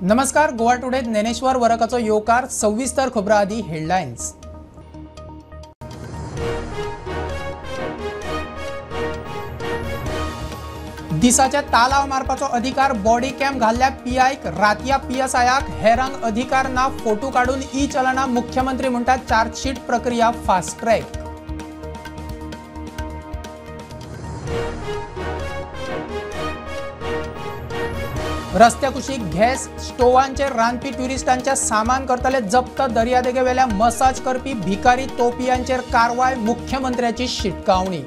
नमस्कार. गोवा टुडे ज्ञानेश्वर वरकाचो येवकार. सविस्तर खबरां आदी हेडलायन्स. दिसाचे तालाव मारपाचो अधिकार बॉडी कॅम घाल्ल्या पीआयक. रातया पीएसआयक हेरांक अधिकार ना. फोटो काढून ई चलना. मुख्यमंत्री म्हणटात चार्जशीट प्रक्रिया फास्ट ट्रॅक. रस्त्या कुशीक गॅस स्टोवांचे रांदपी ट्युरिस्टांचे सामान करतले जप्त. दर्यादेगेवेल्या मसाज करपी भिकारी तोपियांचेर कारवाय. मुख्यमंत्र्याची शिटकावणी.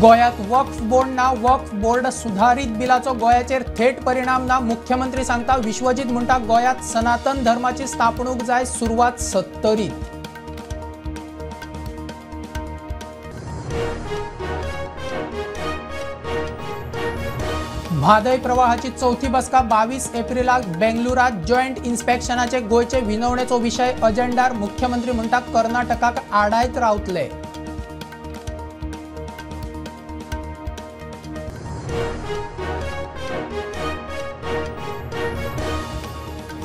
गोयात वक्फ बोर्ड ना. वक्फ बोर्ड सुधारित बिलाचो गोयाचेर थेट परिणाम ना. मुख्यमंत्री सांगता. विश्वजीत म्हणटा गोयात सनातन धर्माची स्थापणूक जाय. सुरवात 70त. म्हादय प्रवाहाची चौथी बसका 22 एप्रिलाक बेंगलुरात. जॉइंट इन्स्पेक्शनाचे गोयचे विनवणेचो विषय अजेंडार. मुख्यमंत्री म्हणटा कर्नाटकाक आडायत रावतले.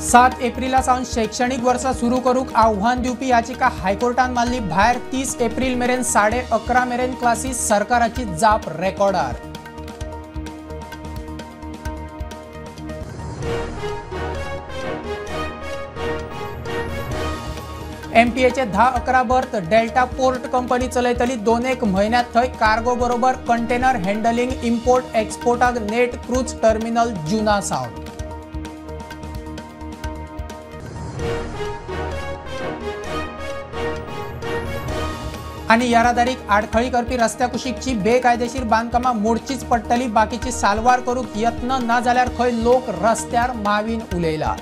सात एप्रिला सावन शैक्षणिक वर्सा सुरू करूक आव्हान दिवपी याचिका हायकोर्टान मारली भायर. 30 एप्रिल मेरेन 11:30 मेरेन क्लासीस. सरकाराची जाप रेकॉर्डार. एमपीएचे 10-11 बर्थ डेल्टा पोर्ट कंपनी चलयतली. 2-1 म्हयन्यात थंय कार्गो बरोबर कंटेनर हँडलिंग इम्पोर्ट एक्सपोर्टाक नेट क्रूज टर्मिनल जुना सावन. आणि येरादारीक आडखळी करपी रस्त्या कुशीकची बेकायदेशीर बांदकामां मोडचीच पडटली. बाकीची साल्वार करूक यत्न ना जाल्यार खंय लोक रस्त्यार मावीन उलयला.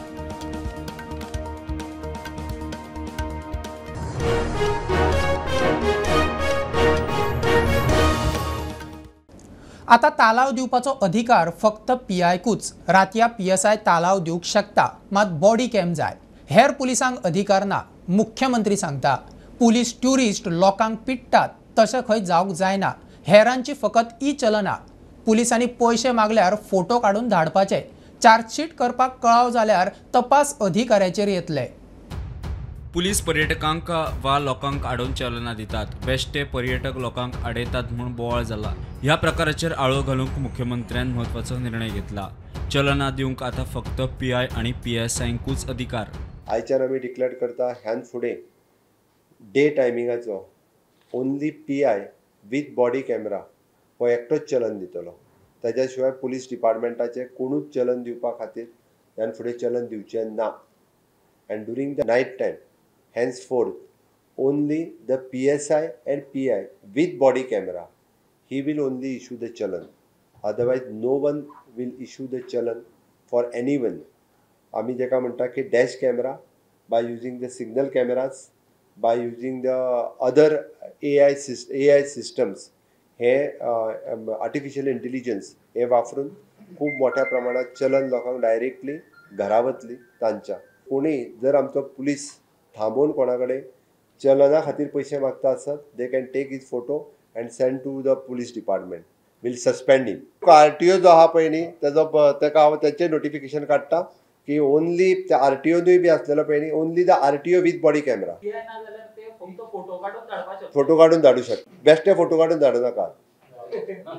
आता तालाव दिवपाचो अधिकार फक्त पीआयकूच. रातया पीएसआय तालाव दिवंक शकता, मात बॉडी कॅम जाय. हेर पुलिसांक अधिकार ना. मुख्यमंत्री सांगता. पुलीस ट्युरिस्ट लोकांक पिट्टात तशें खंय जावंक जायना. हेरांची फकत ई चलना. पुलिसांनी पयशे मागल्यार फोटो काडून धाडपाचे. चार्जशीट करपाक कळाव जाल्यार तपास अधिकाऱ्याचेर येतले. पुलीस पर्यटकांक वा लोकांक आडोवन चलना दितात. बेश्टे पर्यटक लोकांक आडयतात म्हूण बोवाळ जाला. ह्या प्रकाराचेर आळो घालूंक मुख्यमंत्र्यान म्हत्वाचो निर्णय घेतला. चलना दिवंक आतां फक्त पीआय आनी पीएसआयकूच अधिकार. आयच्यान आमी डिक्लेअर करता ह्यान फुडें डे टायमिंगाचो only PI with body camera हो एकटोच चलन दितलो. ताज्या शिवाय पुलीस डिपार्टमेंटाचे कोणूच चलन दिवपा खातीर ह्यान फुडें चलन दिवचें ना. And during the night time henceforth only the PSI and PI with body camera, he will only issue the challan. Otherwise no one will issue the challan for anyone. आमी जेका म्हणटा की dash camera by using the signal cameras, by using the other AI systems, हे artificial intelligence हे वापरून खूब मोठ्या प्रमाणात चलन लोकांक डायरेक्टली घरा वतली तांच्या. कोणी जर आमचो पुलीस थांबोवन कोणाकडे चलना खातीर पयशे मागता आसत, they can take his photo and send to the police department. Will suspend him. RTO जो आहा पळय न्ही ताका हांव तेचें नोटिफिकेशन काडटा की ओन्ली त्या आरटीओनूय बी आसलेलो पळय न्ही, only the RTO with body camera. Photo काडून धाडू शकता. बेश्टे फोटो काडून धाडू नाका.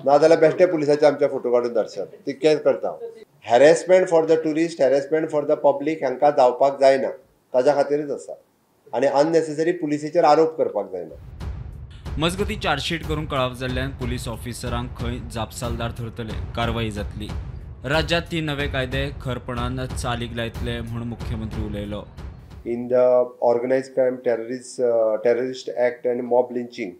नाजाल्यार बेश्टे पुलिसाचे आमचे फोटो काडून धाडशात. तितकेंच करता. Harassment for the tourist, harassment for the public हांकां जावपाक जायना. ताज्या खातीरच आसा. आनी अननेसेसरी पुलिसेचेर आरोप करपाक जायना. मजगती चार्जशीट करून कळाव जाल्ल्यान पुलीस ऑफिसरांक खंय जापसालदार थरतले. कारवाई जातली. राज्यात 3 नवे कायदे खरपणान चालीक लायतले म्हूण मुख्यमंत्री उलयलो. In the organised crime terrorist act and mob lynching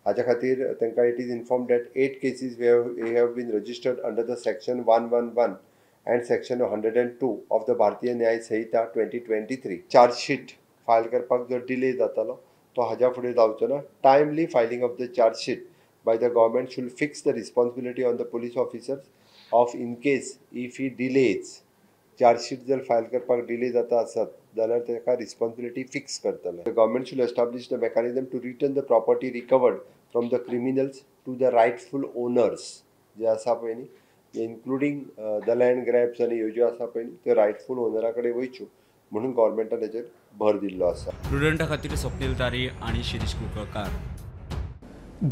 हाच्या खातीर तांकां it is inform that 8 cases have been registered under the section 111 and section 102 of the Bharatiya Nyaya Sanhita 2023. Chargesheet file करपाक जो डिले जातालो तो हाज्या फुडें जावचो ना. Timely filing of the chargesheet by the government should fix the responsibility on the police officers of in case if he delays. Chargesheet जर file करपाक डिले जाता आसत जाल्यार ताका रिस्पॉन्सिबिलिटी फिक्स करतले. The government should establish the mechanism to return the property recovered from the criminals to the rightful owners जे आसा पळय न्ही, इन्क्लुडींग द लँड ग्रॅब्स आनी ह्यो ज्यो आसा पळय न्ही त्यो रायटफूल ओनरा कडेन वयच्यो म्हणून गव्हर्मेंटान हेचेर भर दिल्लो आसा. प्रुडंटा खातीर स्वप्नील तारी आणि शिरीष कुंकळकार.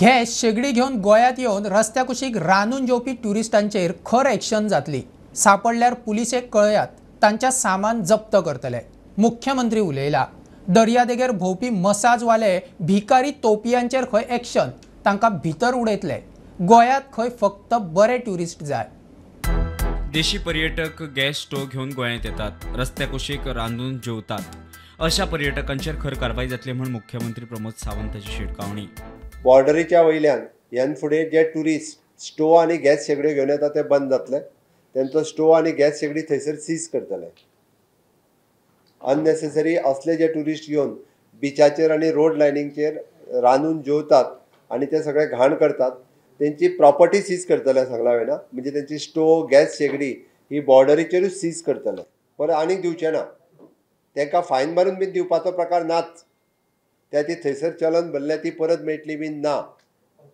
गॅस शेगडी घेवन गोंयांत येवन रस्त्या कुशीक रांदून जेवपी ट्युरिस्टांचेर खर एक्शन जातली. सापडल्यार पुलिसेक कळयात, तांच्या सामान जप्त करतले. मुख्यमंत्री उलयला. दर्यादेगेर भोंवपी मसाजवाले भिकारी तोपयांचेर खंय एक्शन, तांकां भितर उडयतले. गोंयांत खंय फक्त बरे ट्युरिस्ट जाय. देशी पर्यटक गॅस स्टोव घेऊन गोंयांत येतात, रस्त्या कुशीक रांदून जेवतात. अशा पर्यटकांचेर खर कारवाई जातली म्हणून मुख्यमंत्री प्रमोद सावंताची शिटकावणी. बॉर्डरीच्या वयल्यान ह्यान फुडें जे ट्युरिस्ट स्टोव आनी गॅस शेगड्यो घेवन येता ते बंद जातले. तेंचो स्टोव आनी गॅस शेगडी थंयसर सीज करतले. अननेसेसरी असले जे ट्युरिस्ट येवन बिचाचेर आनी रोड लायनींगचेर रांदून जेवतात आनी ते सगळे घाण करतात, तेंची प्रॉपर्टी सीज करतले सांगला वयना. म्हणजे तेंची स्टोव गॅस शेगडी ही बॉर्डरीचेरूच सीज करतले. परत आनीक दिवचे ना. तांकां फायन मारून बीन दिवपाचो प्रकार नाच. त्या ती थंयसर चलन भरल्या ती परत मेळटली बीन ना.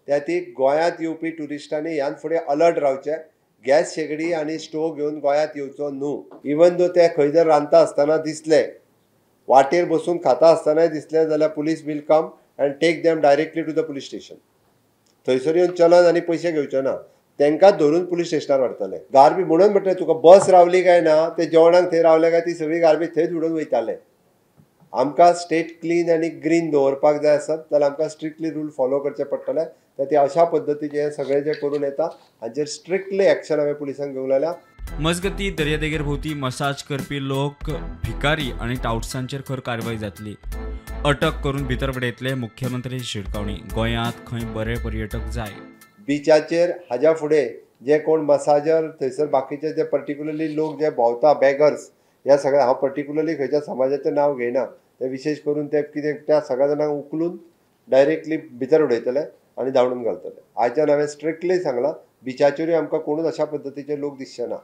त्या ती गोंयांत येवपी ट्युरिस्टांनी ह्यान फुडें अलर्ट रावचें. गॅस शेगडी आनी स्टोव घेवन गोंयांत येवचो न्हू. इवन दो ते खंय जर रांदता आसतना दिसले, वाटेर बसून खाता आसतनाय दिसले जाल्यार police will come and take them directly to the police station. थंयसर येवन चलन आनी पयशे घेवचे ना. तांकांच धरून पुलीस स्टेशनार व्हरतले. गार्बी म्हणून म्हटलें तुका बस रावली काय ना, ते जेवणाक थंय रावले काय ती सगळी गार्बेज थंयच उडोवन वयताले. आमकां स्टेट क्लीन आनी ग्रीन दवरपाक जाय आसत जाल्यार आमकां स्ट्रिक्टली रूल फॉलो करचे पडटले. तर ते अशा पद्दतीचे सगळे जे करून येता हाचेर स्ट्रिक्टली एक्शन हांवें पुलिसांक घेवंक लायल्या. मजगती दर्यादेगेर भोवती मसाज करपी लोक, भिकारी आणि टाउट्सांचेर खर कारवाई जातली. अटक करून भितर पडयतले मुख्यमंत्र्याची शिटकावणी. गोंयांत खंय बरे पर्यटक जाय. बिचाचेर हाज्या फुडें जे कोण मसाजर थंयसर बाकीचे जे पर्टिक्युलरली लोक जे भोंवता बेगर्स, ह्या सगळ्या हांव पर्टिक्युलरली खंयच्या समाजाचें नांव घेयना, ते विशेश करून ते कितें त्या सगळ्या जाणांक उखलून डायरेक्टली भितर उडयतले आनी धांवडून घालतले. आयच्यान हांवें स्ट्रिक्टली सांगलां बिचाचेरूय आमकां कोणूच अशा पद्दतीचे लोक दिसचे ना.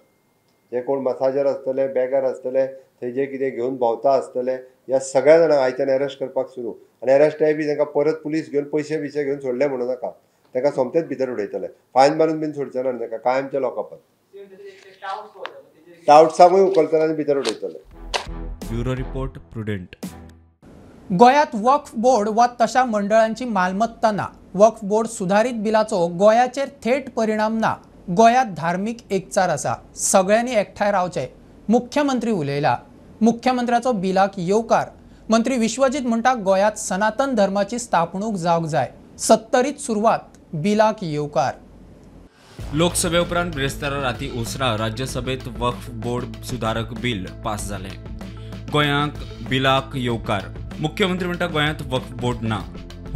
जे कोण मसाजर आसतले, बॅगर आसतले, थंय जे कितें घेवन भोंवता आसतले, ह्या सगळ्या जाणांक आयच्यान अरेस्ट करपाक सुरू. आनी अरेस्टाय बी तांकां परत पुलीस घेवन पयशे बिशे घेवन सोडले म्हणूं नाका. तांकां सोमतेच भितर उडयतले. फायन मारून बीन सोडचे ना तांकां कायमच्या लॉकअपात. टाउट्सांकूय उखलतले आनी भितर उडयतले. Bureau report prudent. गोंयांत वक्फ बोर्ड वा तशा मंडळांची मालमत्ता ना. वक्फ बोर्ड सुधारीत बिलाचो गोंयाचेर थेट परिणाम ना. गोंयांत धार्मीक एकचार आसा. सगळ्यांनी एकठांय रावचे. मुख्यमंत्री उलयला. मुख्यमंत्र्याचो बिलाक येवकार. मंत्री विश्वजीत म्हणटा गोंयांत सनातन धर्माची स्थापणूक जावंक जाय. 70रीत सुरवात, बिलाक येवकार. लोकसभे उपरांत ब्रेस्तारा राती उसरा राज्यसभेत वक्फ बोर्ड सुधारक बिल पास जालें. गोंयांक बिलाक येवकार. मुख्यमंत्री म्हणटा गोंयांत वक्फ बोर्ड ना.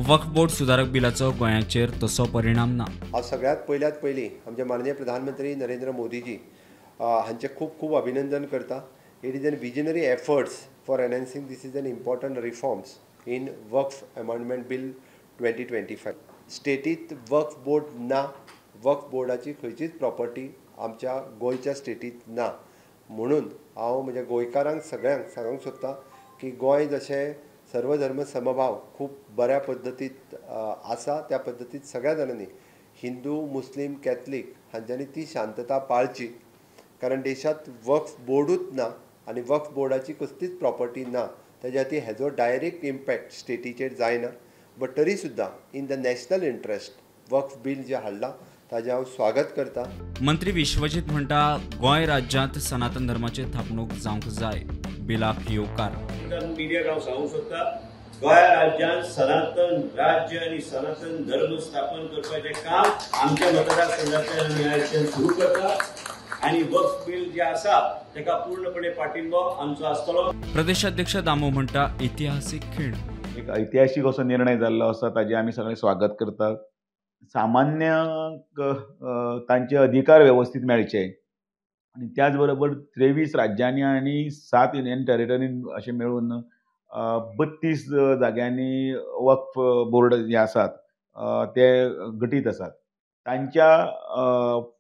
वक्फ बोर्ड सुधारक बिलाचो गोंयाचेर तसो परिणाम ना. हांव सगळ्यात पयलीं आमचे माननीय प्रधानमंत्री नरेंद्र मोदीजी हांचे खूब खूब अभिनंदन करता. It is an visionary efforts for enhancing this is an important reforms in Waqf amendment bill 2025. स्टेटीत वक्फ बोर्ड ना. वक्फ बोर्डाची खंयचीच प्रॉपर्टी आमच्या गोंयच्या स्टेटीत ना. म्हणून हांव म्हणजे गोंयकारांक सगळ्यांक सांगूंक सोदतां की गोंय जशें सर्वधर्म समभाव खूब बऱ्या पद्दतीत आसा, त्या पद्दतीत सगळ्या जाणांनी हिंदू, मुस्लीम, कॅथलीक हांच्यांनी ती शांतता पाळची. कारण देशांत वक्फ बोर्डूच ना आनी वक्फ बोर्डाची कसलीच प्रॉपर्टी ना. तेज्या खातीर हेजो डायरेक्ट इम्पॅक्ट स्टेटीचेर जायना. बट तरी सुद्दां in the national interest Waqf bill जे हाडलां ताजें हांव स्वागत करता. मंत्री विश्वजीत म्हणटा गोंय राज्यांत सनातन धर्माची थापणूक जावंक जाय. बिलाक येवकार. मिडियाक हांव सांगूंक सोदतां गोंय राज्यांत सनातन राज्य आनी सनातन धर्म स्थापन करपाचें काम आमच्या मतदारसंघांतल्यान आमी आयच्यान सुरू करता. आनी वक्फ बिल जे आसा ताका पूर्णपणे पाठिंबो आमचो आसतलो. प्रदेशाध्यक्ष दामो म्हणटा इतिहासीक खीण. एक ऐतिहासिक असो निर्णय जाल्लो आसा, ताजें आमी सगळें स्वागत करतात. सामान्यांक तांचे अधिकार वेवस्थीत मेळचे आनी त्याच बरोबर 23 राज्यांनी आनी 7 युनियन टेरिटरीन अशें मेळून 32 जाग्यांनी वक्फ बोर्ड जे आसात ते गटीत आसात. तांच्या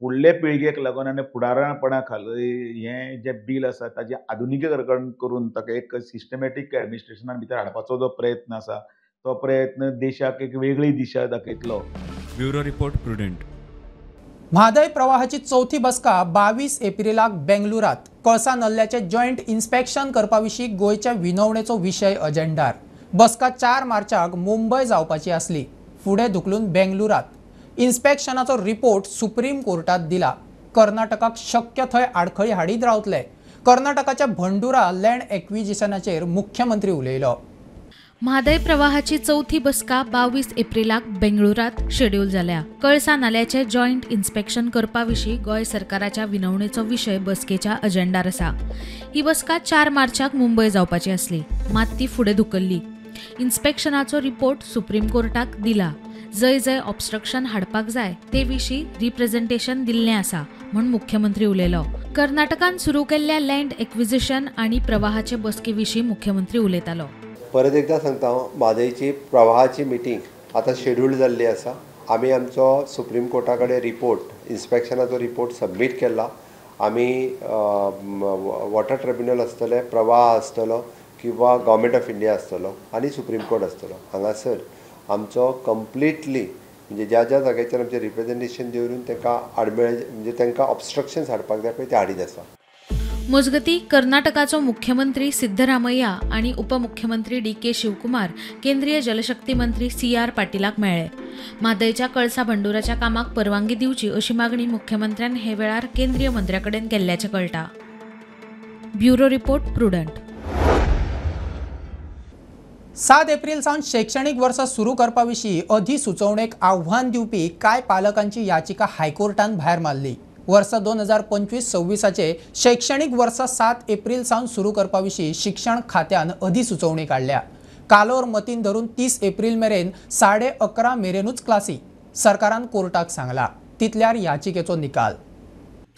फुडले पिळगेक लागून आनी फुडारपणा खाली हें जें बील आसा ताजें आधुनिकीकरण करून ताका एक सिस्टमॅटीक एडमिनिस्ट्रेशना भितर हाडपाचो जो प्रयत्न आसा तो प्रयत्न देशाक एक वेगळी दिशा दाखयतलो. Bureau report Prudent. म्हादय प्रवाहाची चौथी बसका 22 एप्रिलाक बेंगलुरात कळसा नल्ल्याचे जॉईंट इन्स्पेक्शन करपा विशीं गोंयच्या विनवणेचो विशय अजेंडार. बसका 4 मार्चाक मुंबय जावपाची आसली. फुडें धुकलून बेंगलुरात इन्स्पेक्शनाचो रिपोर्ट सुप्रीम कोर्टात दिला. कर्नाटकाक शक्य थंय आडखळी हाडीत रावतले. कर्नाटकाच्या भंडुरा लँड एक्विजिशनाचेर मुख्यमंत्री उलयलो. म्हादय प्रवाहाची चौथी बसका 22 एप्रिलाक बेंगळुरात शेड्यूल जाल्या. कळसा नाल्याचे जॉईंट इन्स्पेक्शन करपा विशीं गोंय सरकाराच्या विनवणेचो विशय बसकेच्या अजेंडार आसा. ही बसका 4 मार्चाक मुंबय जावपाची आसली, मात ती फुडें धुकल्ली. इन्स्पेक्शनाचो रिपोर्ट सुप्रीम कोर्टाक दिला. जंय जंय ऑब्स्ट्रक्शन हाडपाक जाय ते विशीं रिप्रेझेंटेशन दिल्लें आसा म्हूण मुख्यमंत्री उलयलो. कर्नाटकान सुरू केल्ल्या लँड एक्विजिशन आनी प्रवाहाचे बसके विशीं मुख्यमंत्री उलयतालो. परत एकदा सांगता, म्हादयची प्रवाहाची मिटींग आतां शेड्यूल जाल्ली आसा. आमी आमचो सुप्रीम कोर्टा कडेन रिपोर्ट, इन्स्पेक्शनाचो रिपोर्ट सबमीट केला. आमी वॉटर ट्रिब्युनल आसतले, प्रवाह आसतलो किंवा गव्हर्मेंट ऑफ इंडिया आसतलो आनी सुप्रीम कोर्ट आसतलो. हांगासर आमचो कंप्लिटली म्हणजे ज्या ज्या जाग्याचेर आमचें रिप्रेझेंटेशन दवरून तांकां आडमेळ म्हणजे तांकां ऑब्स्ट्रक्शन्स हाडपाक जाय पळय ते हाडीत आसा. मजगती कर्नाटकाचो मुख्यमंत्री सिद्धरामय्या आणि उपमुख्यमंत्री DK शिवकुमार केंद्रीय जलशक्ती मंत्री CR पाटीलाक मेळ्ळे. म्हादयच्या कळसा भंडुराच्या कामाक परवानगी दिवची अशी मागणी मुख्यमंत्र्यान हे वेळार केंद्रीय मंत्र्याकडेन केल्ल्याचें कळटा. Bureau report prudent. 7 एप्रिल सावन शैक्षणिक वर्स सुरू करपा विशीं अधिसुचोवणेक आव्हान दिवपी कांय पालकांची याचिका हायकोर्टान भायर मारली. वर्स 2025-26 शैक्षणिक वर्स 7 एप्रिल सावन सुरू करपा विशीं शिक्षण खात्यान अधिसुचोवणी काडल्या. कालोर मतीन धरून 30 एप्रिल मेरेन 11:30 मेरेनूच क्लासी. सरकारान कोर्टाक सांगला. तितल्यार याचिकेचो निकाल.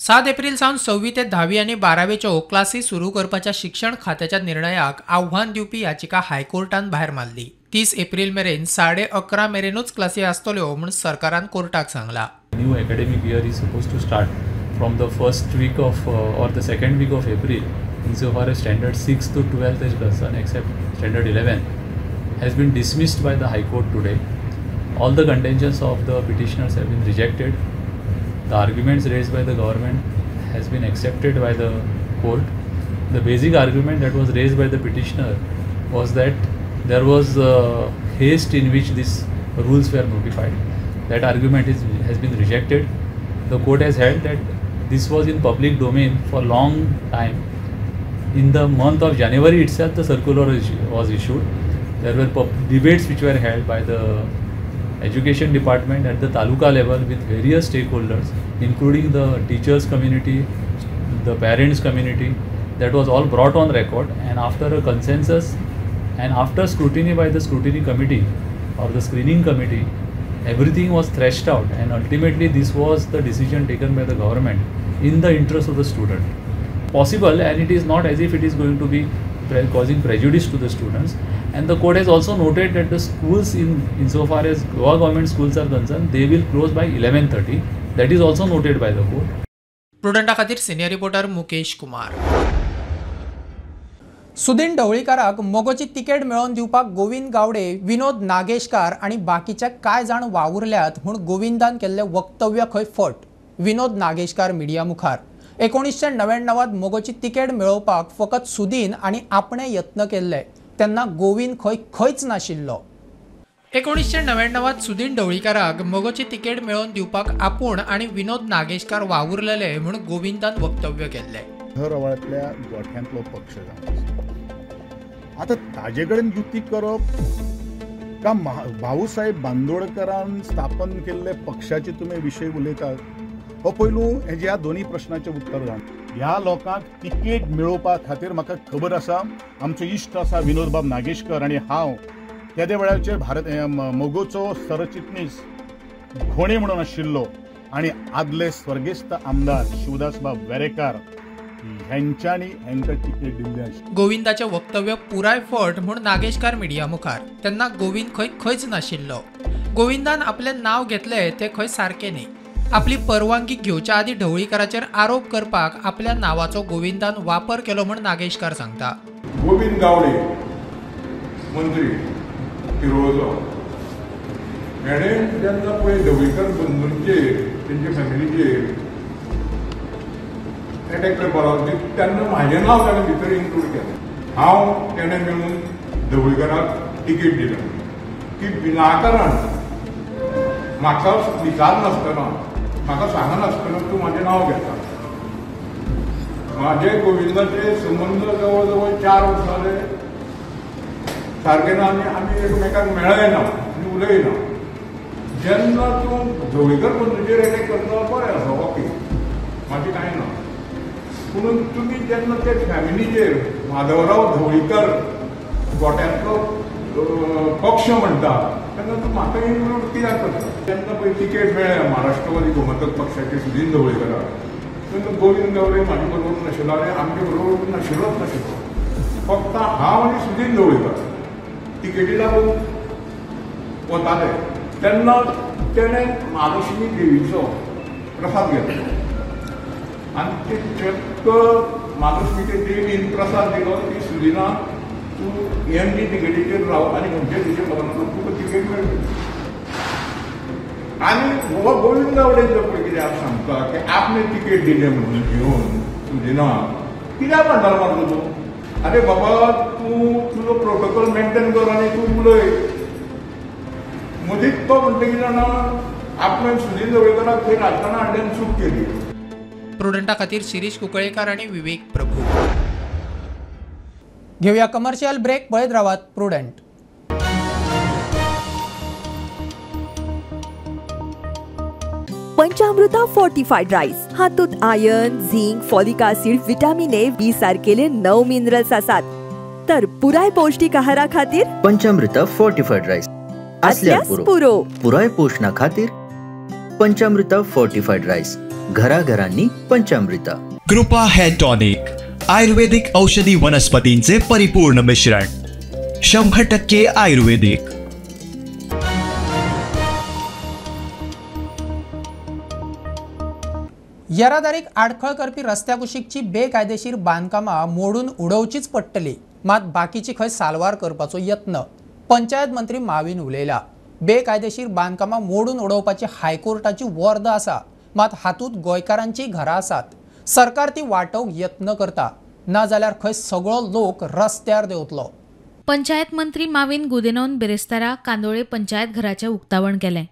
7 एप्रिल सावन 6वी ते 10वी आनी 12वेच्यो क्लासी सुरू करपाच्या शिक्षण खात्याच्या निर्णयाक आव्हान दिवपी याचिका हायकोर्टान भायर मारली. 30 एप्रिल मेरेन 11:30 मेरेनूच क्लासी आसतल्यो म्हूण सरकारान कोर्टाक सांगला. New academic year is supposed to start from the first week of or the second week of April, insofar as standard 6 to 12th is concerned, except standard 11 has been dismissed by the High Court today. All the contentions of the petitioners have been rejected. The arguments raised by the government has been accepted by the court. The basic argument that was raised by the petitioner was that there was haste in which these rules were notified. That argument has been rejected. The court has held that this was in public domain for long time. In the month of January itself, the circular was issued. There were debates which were held by the education department at the taluka level with various stakeholders, including the teachers community, the parents community. That was all brought on record, and after a consensus and after scrutiny by the scrutiny committee or the screening committee, everything was threshed out, and ultimately this was the decision taken by the government in the interest of the student. Possible, and it is not as if it is going to be causing prejudice to the students. And the court has also noted that the schools, insofar as Goa government schools are concerned, they will close by 11:30. That is also noted by the court. प्रुडंटा खातीर senior reporter Mukesh Kumar. Sudin ढवळीकाराक मोगोची ticket मेळोवन दिवपाक गोविंद गावडे, विनोद नागेशकार आणि बाकीचे कांय जाण वावुरल्यात म्हूण गोविंदान केल्ले वक्तव्य खंय फट. विनोद नागेशकार मिडिया मुखार. 1999 मोगोची तिकेट मेळोवपाक फकत सुदीन आनी आपणे यत्न केल्ले तेन्ना गोविंद खंयच नाशिल्लो. 1999 सुदीन ढवळीकाराक मोगोची तिकेट मेळोवन दिवपाक आपूण आनी विनोद नागेशकार वावुरलेले म्हूण गोविंदान वक्तव्य केल्ले. रवळ्यातल्या गोठ्यांतलो पक्ष आता ताजे कडेन युती करप का भाऊसाहेब बांदोडकरान स्थापन केल्ले पक्षाचे तुमी विशय उलयतात. हो पयलू हेजे ह्या दोन्ही प्रश्नाचें उत्तर जाण. ह्या लोकांक तिकेट मेळोवपा खातीर म्हाका खबर आसा, आमचो इश्ट आसा विनोद बाब नागेशकर आनी हांव त्या वेळाचेर मोगोचो सरचिटणीस घोणे म्हणून आशिल्लो आनी आदले स्वर्गेस्त आमदार शिवदास बाब वेरेकार ह्यांच्यानी हांकां तिकेट दिल्ली आशिल्ली. गोविंदाचे वक्तव्य पुराय फट म्हूण नागेशकार मिडिया मुखार. तेन्ना गोविंद खंयच नाशिल्लो. गोविंदान आपलें नांव घेतलें तें खंय सारकें न्ही. आपली परवानगी घेवच्या आदी ढवळीकाराचेर आरोप करपाक आपल्या नांवाचो गोविंदान वापर केलो म्हूण नागेशकार सांगता. गोविंद गावडे मंत्री पिरोजो हेणें जेन्ना पळय ढवळीकर बंधूंचेर तेंचे फॅमिलीचेर एटॅक करपाक लागलो तेन्ना म्हाजें नांव ताणें भितर इन्क्लूड केलें. हांव तेणें मेळून ढवळीकराक टिकेट दिलें की विनाकारण म्हाका विचारनासतना म्हाका सांगनासतना तूं म्हाजें नांव घेता. म्हाजे गोविंदाचे संबंद जवळ जवळ 4 वर्सां जाले सारके ना आमी एकमेकाक मेळयना आनी उलयना. जेन्ना तूं ढवळीकर बंधूचेर एटॅक करता बरें आसा ओके म्हाजें कांय ना. पूण तुमी जेन्ना ते फॅमिलीचेर माधवराव ढवळीकर गोट्यांतलो पक्ष म्हणटा तेन्ना तूं म्हाका इन्क्लूड कित्याक करता. तेन्ना पळय तिकेट मेळ्ळ्या महाराष्ट्रवादी गोमंतक पक्षाचे सुदीन ढवळीकराक तेन्ना गोविंद गावडे म्हाजे बरोबर नाशिल्लो आनी आमचे बरोबर नाशिल्लोच नाशिल्लो. फक्त हांव आनी सुदीन ढवळीकर तिकेटी लागून वताले. तेन्ना तेणें महालक्ष्मी देवीचो प्रसाद घेतलो आनी ते चक्क महालक्ष्मीचे देवीन प्रसाद दिलो की सुदिना तूं एमडी तिकेटीचेर राव आनी खंयचे तुजे लग्नाक तुका तिकेट मेळटली. आनी हो गोविंद गावडेचो पळय कित्याक सांगता की आपणे तिकेट दिले म्हणून घेवन सुदिना कित्याक म्हणटालो मारलो तूं. अरे बाबा तूं तुजो प्रोटोकॉल मेंटेन कर आनी तूं उलय. मदींच तो म्हणटा कितें जाणा आपणे सुदीन ढवळीकराक थंय राजकारणा हाडल्यान चूक केली. प्रुडंटा खातीर शिरीष कुंकळेकर आणि विवेक प्रभू. घेऊया कमर्शियल ब्रेक. पळयत रावात प्रुडंट. पंचामृता फोर्टिफाईड राईस हातूंत iron, zinc, folic acid, vitamin A, B सारकेले 9 मिनरल्स आसात. तर पुराय पौष्टिक आहारा खातीर पंचामृता फोर्टिफाईड राईस असल्यार पुरो. पुराय पोषणा खातीर पंचामृता फोर्टिफाईड राईस. घराघरांनी पंचामृता. कृपा हेअर टॉनिक आयुर्वेदिक औषधी वनस्पतींचे परिपूर्ण मिश्रण 100% आयुर्वेदिक. येरादारीक आडखळ करपी रस्त्या कुशीकची बेकायदेशीर बांदकामां मोडून उडोवचीच पडटली. मात बाकीची खंय साल्वार करपाचो यत्न पंचायत मंत्री माविन उलयला. बेकायदेशीर बांदकामां मोडून उडोवपाची हायकोर्टाची वर्द आसा. मात हातूंत गोंयकारांची घरां आसात. सरकार ती वाटोवंक यत्न करता. ना जाल्यार खंय सगळो लोक रस्त्यार देंवतलो. पंचायत मंत्री माविन गुदिनोन बिरेस्तारा कांदोळे पंचायत घराचें उक्तावण केलें.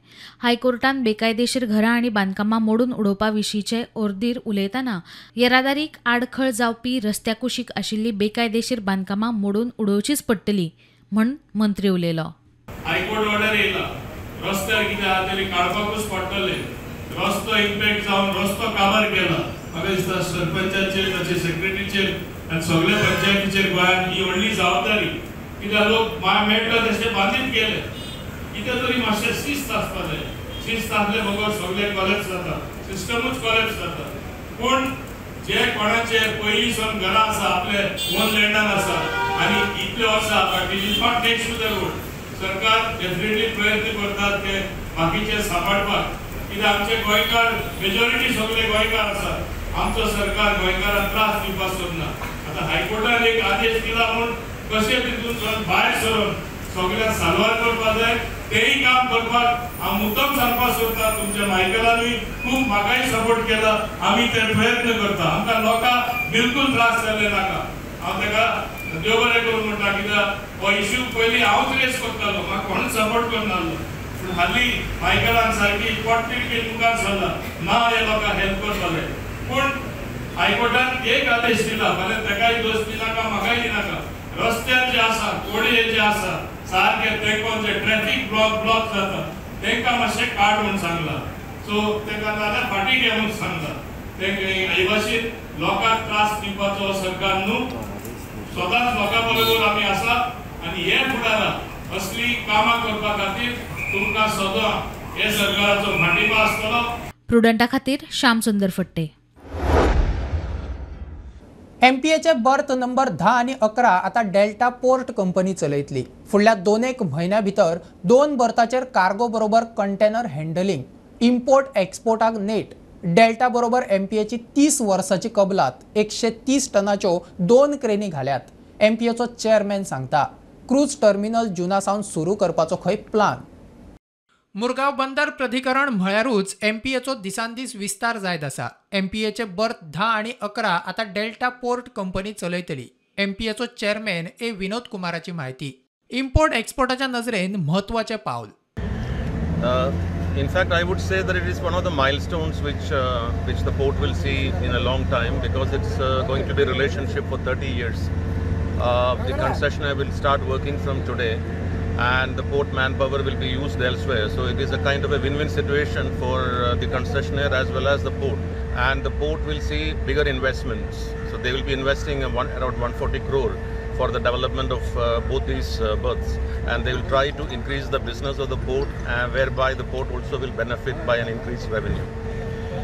हायकोर्टान बेकायदेशीर घरां आनी बांदकामां मोडून उडोवपा विशींचे ऑर्दीर उलयतना येरादारीक आडखळ जावपी रस्त्या कुशीक आशिल्ली बेकायदेशीर बांदकामां मोडून उडोवचीच पडटली म्हण मंत्री उलयलो. हायकोर्ट ऑर्डर येयला रस्त्यार कितें आहा तरी काडपाकूच पडटले. रस्तो इम्पॅक्ट जावन रस्तो काबार केला. म्हाका दिसता सरपंचाचेर ताचे सेक्रेटरीचेर आनी सगळ्या पंचायतीचेर गोंयांत ही व्हडली जबाबदारी. कित्याक लोक मेळटा तशें बांदीत गेले. कितें तरी मातशें शिस्त आसपा जाय. शिस्त आसले बरोबर सगळे कॉलेप्स जाता. सिस्टमूच कॉलेप्स जाता. पूण जे कोणाचे पयलींसून घरां आसा आपले ओन लँडान आसा आनी इतले वर्सां but it is not next to the road. सरकार डेफिनेटली प्रयत्न करतात ते बाकीचे सांबाळपाक. कित्याक आमचे गोंयकार मेजॉरिटी सगळे गोंयकार आसात. आमचो सरकार गोंयकारांक त्रास दिवपाक सोदना. आतां हायकोर्टान एक आदेश दिला म्हूण कशें तितून भायर सरून सगळ्यांक साल्वार करपाक जाय तेंय काम करपाक हांव मुद्दम सांगपाक सोदता. तुमच्या मायकलानूय खूब म्हाकाय सपोर्ट केला. आमी ते प्रयत्न करता. आमकां लोकांक बिलकूल त्रास जाले नाका. हांव ताका देव बरें करूं म्हणटा. कित्याक हो इश्यू पयलीं हांवूच रेस करतालो. म्हाका कोणूच सपोर्ट करनासलो. पूण हालीं मायकलान सारकी पोटतिडकी मुखार सरला. ना हे लोकांक हेल्प करतले. पूण हायकोर्टान एक आदेश दिला. फाल्यां ताकाय दोश दिनाका म्हाकाय दिनाका. रस्त्यार जे आसा कोडे जे आसा सारके तेंकोन जे ट्रॅफिक ब्लॉक जाता तेंकां मातशें काड म्हूण सांगला. सो तेका नाल्यार फाटीं घे म्हूण सांगला. तेंकां हे भाशेन लोकांक त्रास दिवपाचो सरकार न्हू. स्वताच लोकां बरोबर आमी आसा आनी हे फुडाराक असली कामां करपा खातीर तुमकां सदां हे सरकाराचो फाटींबा आसतलो. प्रुडंटा खातीर श्याम सुंदर फट्टे. एमपीएचे बर्थ नंबर 10 आणि 11 आता डेल्टा पोर्ट कंपनी चलयतली. फुडल्या 2-1 म्हयन्या भितर 2 बर्थाचेर कार्गो बरोबर कंटेनर हँडलिंग, इम्पोर्ट एक्सपोर्टाक नेट. डेल्टा बरोबर एमपीएची 30 वर्सांची कबलात 130 टनाच्यो 2 क्रेनी घाल्यात. एमपीएचो चेअरमॅन सांगता. क्रूज टर्मिनल जुना सावन सुरू करपाचो खंय प्लान. मुरगांव बंदर प्राधिकरण म्हळ्यारूच MPAचो दिसान दीस विस्तार जायत आसा. MPAचे बर्थ 10 आनी 11 आतां डेल्टा पोर्ट कंपनी चलयतली. MPAचो चेअरमॅन ए विनोद कुमाराची माहिती. इम्पोर्ट एक्सपोर्टाच्या नजरेन म्हत्वाचें पावल. In fact, I would say that it is one of the milestones which the port will see in a long time, because it's going to be a relationship for 30 years. The concessionaire will start working from today, and the port manpower will be used elsewhere. So it is a kind of a win-win situation for the concessionaire as well as the port. And the port will see bigger investments. So they will be investing around 140 crore for the development of both these berths, and they will try to increase the business of the port, whereby the port also will benefit by an increased revenue.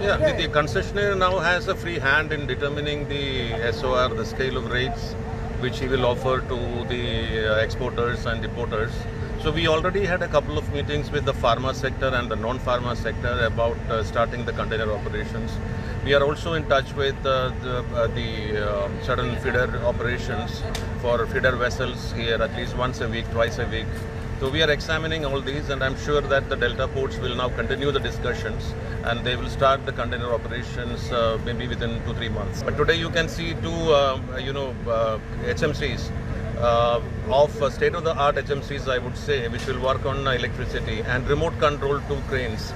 Yeah, the concessionaire now has a free hand in determining the SOR, the scale of rates which he will offer to the exporters and importers. So we already had a couple of meetings with the pharma sector and the non-pharma sector about starting the container operations. We are also in touch with the certain feeder operations for feeder vessels here at least once a week, twice a week. So we are examining all these, and I'm sure that the Delta ports will now continue the discussions, and they will start the container operations maybe within 2-3 months. But today you can see two HMCs of state-of-the-art HMCs, I would say, which will work on electricity, and remote control 2 cranes,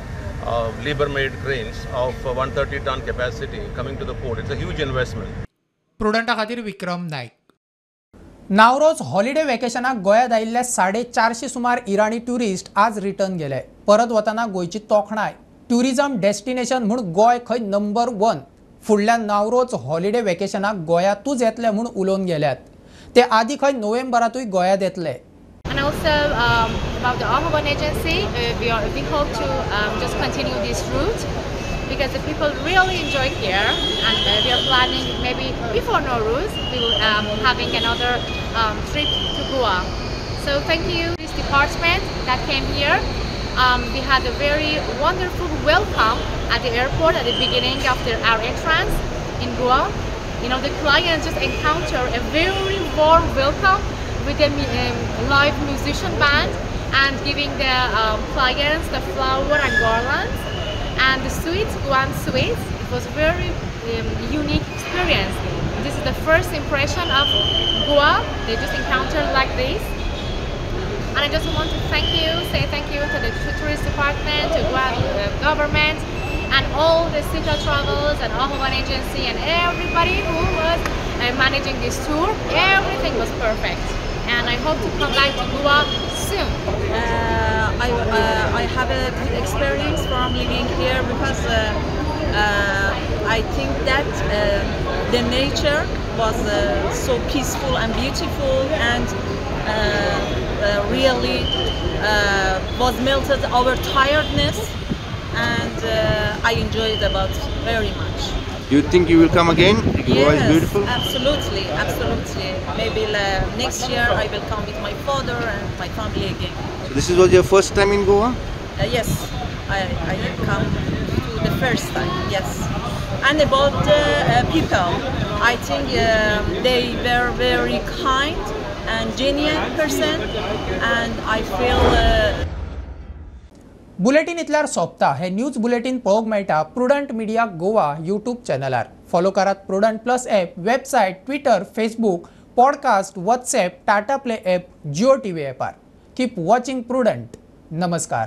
Liebherr-made cranes of 130-ton capacity coming to the port. It's a huge investment. प्रुडंटा खातीर विक्रम नायक. नावरोज holiday वेकेशनाक गोंयांत आयिल्ले 450 सुमार Irani tourist आज return गेले. परत वतना गोंयची तोखणाय. ट्युरिजम डेस्टिनेशन म्हूण गोंय खंय नंबर 1. फुडल्या नावरोज हॉलिडे वेकेशनाक गोंयांतूच येतले म्हूण उलोवन गेल्यात. ते आदी खंय नोव्हेंबरांतूय गोंयांत येतले. And also about the Ahovan agency, we hope to just continue this route, because the people really enjoy here, and we are planning maybe before Nowruz we will having another trip to Goa. So thank you this department that came here. We had a very wonderful welcome at the airport at the beginning of our entrance in Goa. You know, the clients just encounter a very warm welcome with a live musician band and giving the clients the flower and garlands and the sweets, Guam sweets. It was very unique experience. This is the first impression of Goa. They just encountered like this. And I just want to say thank you to the tourist department, to Goa government, and all the Sita Travels and Ahovan agency and everybody who was managing this tour. Everything was perfect. And I hope to come back to Goa soon. I have a good experience from living here, because I think that the nature was so peaceful and beautiful, and really was melted our tiredness, and I enjoyed about very much. Do you think you will come again? Goa is beautiful? Absolutely, absolutely. Maybe next year I will come with my father and my family again. So this was your first time in Goa? Yes, I come to the first time, yes. And about the people, I think they were very kind and genuine person, and I feel bulletin इतल्यार सोंपता. हे news bulletin पळोवंक मेळटा Prudent media Goa YouTube चॅनलार. Follow करात Prudent plus app, website, Twitter, Facebook, podcast, WhatsApp, Tata play app, Jio TV ॲपार. Keep watching Prudent. नमस्कार.